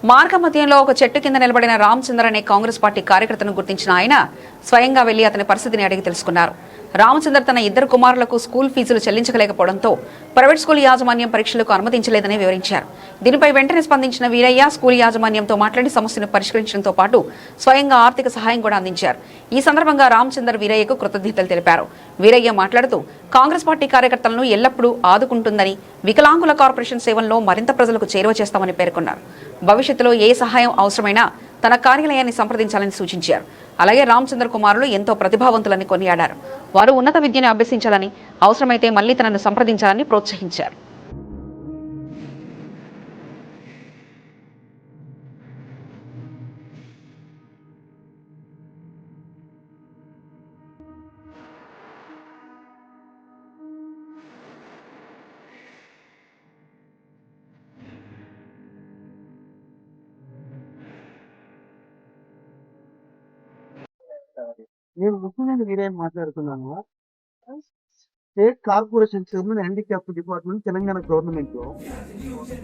మార్గ మధ్యంలో ఒక చెట్టు కింద నిలబడిన రామచంద్ర అనే కాంగ్రెస్ పార్టీ కార్యకర్తను గుర్తించిన ఆయన స్వయంగా వెళ్లి అతని పరిస్థితిని అడిగి తెలుసుకున్నారు. రామచంద్ర తన ఇద్దరు కుమారులకు స్కూల్ ఫీజులు చెల్లించలేకపోవడంతో ప్రైవేట్ స్కూల్ యాజమాన్యం పరీక్షలకు అనుమతించలేదని వివరించారు. దీనిపై వెంటనే స్పందించిన వీరయ్య స్కూల్ యాజమాన్యంతో మాట్లాడి సమస్యను పరిష్కరించడంతో పాటు స్వయంగా ఆర్థిక సహాయం కూడా అందించారు. ఈ సందర్భంగా రామచంద్ర వీరయ్యకు కృతజ్ఞతలు తెలిపారు. వీరయ్య మాట్లాడుతూ కాంగ్రెస్ పార్టీ కార్యకర్తలను ఎల్లప్పుడూ ఆదుకుంటుందని, వికలాంగుల కార్పొరేషన్ సేవల్లో మరింత ప్రజలకు చేరువ చేస్తామని పేర్కొన్నారు. భవిష్యత్తులో ఏ సహాయం అవసరమైనా తన కార్యాలయాన్ని సంప్రదించాలని సూచించారు. అలాగే రామచంద్ర కుమారులు ఎంతో ప్రతిభావంతులని కొనియాడారు. వారు ఉన్నత విద్యను అభ్యసించాలని, అవసరమైతే మళ్లీ తనను సంప్రదించాలని ప్రోత్సహించారు. నేను ముఖ్యమైన వీరేం మాట్లాడుతున్నాను. State corporation chairman handicap department Telangana government లో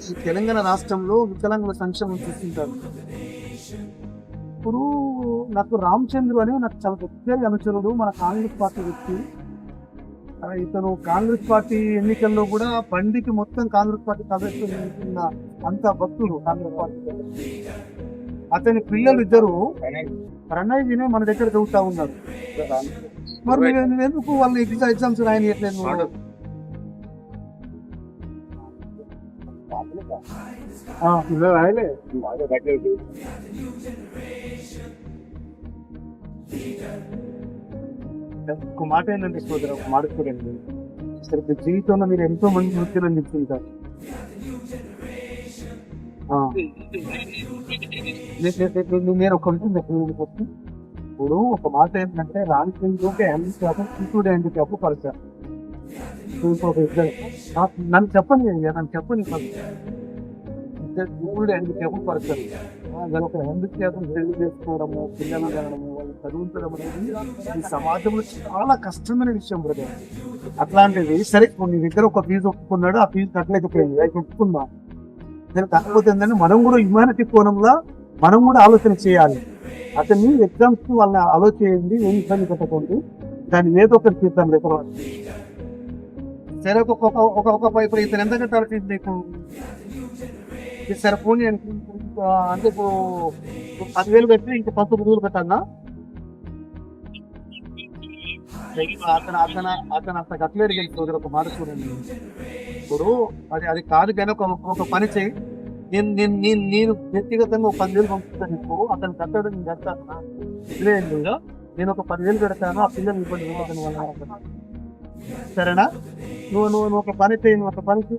ఈ తెలంగాణ రాష్ట్రంలో వికలాంగుల సంక్షేమం చూస్తుంటారు. ఇప్పుడు నాకు రామచంద్రు అని నాకు చాలా దగ్గర అనుచరుడు, మన కాంగ్రెస్ పార్టీ వ్యక్తి. ఇతను కాంగ్రెస్ పార్టీ ఎన్నికల్లో కూడా బండికి మొత్తం కాంగ్రెస్ పార్టీ సభ్యున్న అంత భక్తుడు కాంగ్రెస్ పార్టీ. అతని పిల్లలు ఇద్దరు ప్రణయ్యనే మన దగ్గర చదువుతా ఉన్నారు. మరి నేను ఎందుకు వాళ్ళు ఎగ్జామ్స్ రాయనియట్లేదు? ఒక మాట ఏంటంటే సోదరు, ఒక మాట చూడండి, సరే జీవితంలో మీరు ఎంతో మంది వృత్తులను చెప్తుంటారు. నేను ఒక ఇప్పుడు ఒక మాట ఏంటంటే రామచంద్రుకి హ్యాండిక్యాప్ పరిచారు. నన్ను చెప్పండి హ్యాండిక్యాప్ పరిచారు. దాని ఒక హ్యాండిక్యాప్ పెళ్లి చేసుకోవడము, పిల్లలు కనడము, వాళ్ళు చదువుతడం అనేది ఈ సమాజంలో చాలా కష్టమైన విషయం బ్రదర్. అట్లాంటిది సరే నీ దగ్గర ఒక ఫీజు ఒప్పుకున్నాడు, ఆ ఫీజు కట్టలేకపోయింది, అది ఒప్పుకుందా? కాకపోతే ఏంటంటే మనం కూడా హ్యుమానిటీ కోణంలో మనం కూడా ఆలోచన చేయాలి. అతన్ని ఎగ్జామ్స్ వాళ్ళని ఆలోచించండి, ఏం ఇబ్బంది పెట్టకండి, దాన్ని ఏదో ఒకటి చేద్దాం. రేపు సరే ఇప్పుడు ఇతను ఎంత కట్టాలి ఫీజు నీకు? సరే ఫోన్ అంటే ఇప్పుడు 10,000 కట్టి ఇంకా 19,000 కట్టాలన్నా? అతను అంత కట్టలేడు కానీ ఒక మాట చూడండి. ఇప్పుడు అది కాదు కానీ ఒక పని చేయి, నేను వ్యక్తిగతంగా ఒక 10,000 పంపిస్తాను. ఇప్పుడు అతను కట్టడం నేను కడతాను. నేను ఒక 10,000 కడతాను, ఆ పిల్లలు ఇబ్బంది వల్ల. సరేనా? నువ్వు ఒక పని చేయి, నువ్వు ఒక పనికి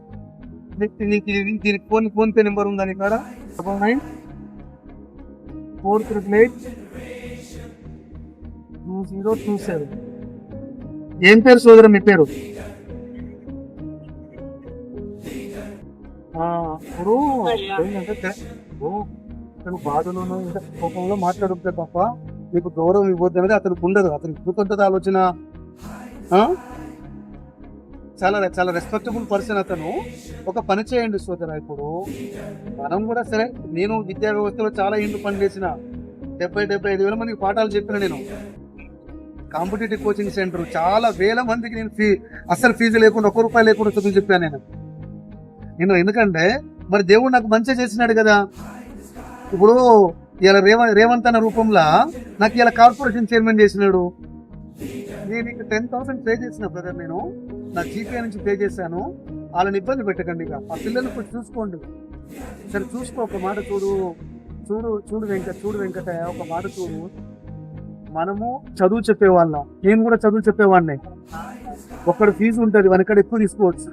దీనికి ఫోన్ పే నెంబర్ ఉందని ఇక్కడ 99482027. ఏం పేరు సోదరు మీ పేరు? ఇప్పుడు ఏంటంటే అతను బాధలోనూ ఇంకా కోపంలో మాట్లాడుతుంటే తప్ప మీకు గౌరవం ఇవ్వద్దు అనేది అతనికి ఉండదు. అతనికి కృతజ్ఞత ఆలోచన. చాలా రెస్పెక్టబుల్ పర్సన్ అతను. ఒక పని చేయండి సోదర, ఇప్పుడు మనం కూడా సరే, నేను విద్యా వ్యవస్థలో చాలా ఇంటి పని చేసిన 70,000 మందికి పాఠాలు చెప్పిన. నేను కాంపిటేటివ్ కోచింగ్ సెంటర్ చాలా వేల మందికి నేను అస్సలు ఫీజు లేకుండా ₹1 లేకుండా చదువు చెప్పాను నేను. ఎందుకంటే మరి దేవుడు నాకు మంచిగా చేసినాడు కదా. ఇప్పుడు ఇలా రేవంత్ అన్న రూపంలో నాకు ఇలా కార్పొరేషన్ చైర్మన్ చేసినాడు. నేను ఇంకా 10,000 పే చేసిన బ్రదర్, నేను నా జీపీఐ నుంచి పే చేశాను. వాళ్ళని ఇబ్బంది పెట్టకండి, ఇక ఆ పిల్లల్ని కొంచెం చూసుకోండి. సరే చూసుకో, ఒక మాట చూడు వెంకట ఒక మాట చూడు. మనము చదువు చెప్పేవాళ్ళం, నేను కూడా చదువు చెప్పేవాడిని. ఒకడు ఫీజు ఉంటుంది, వానిక్కడ ఎక్కువ తీసుకోవచ్చు,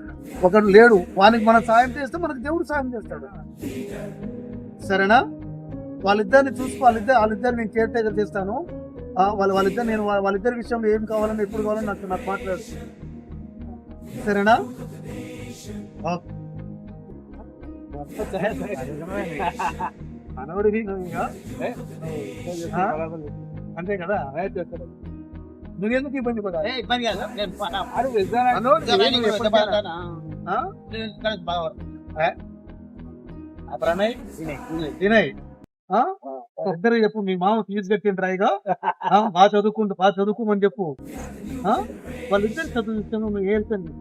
ఒకడు లేడు, వానికి మనం సాయం చేస్తే మనకు దేవుడు సాయం చేస్తాడు. సరేనా? వాళ్ళిద్దరిని చూసుకో, వాళ్ళిద్దరు నేను కేర్ టేకర్ చేస్తాను. వాళ్ళిద్దరి విషయంలో ఏం కావాలని ఎప్పుడు కావాలని నాకు మాట్లాడు. సరేనా? మనవడివి అంతే కదా. నువ్వెందుకు ఇబ్బంది పడాలి? ఆ ప్రణయ్ వినయ్ ఇద్దరు చెప్పు మీ మామ ఫీజు కట్టిండ్రా ఇక బాగా చదువుకోమని చెప్పు వాళ్ళిద్దరు చదువు నువ్వు ఏల్చండి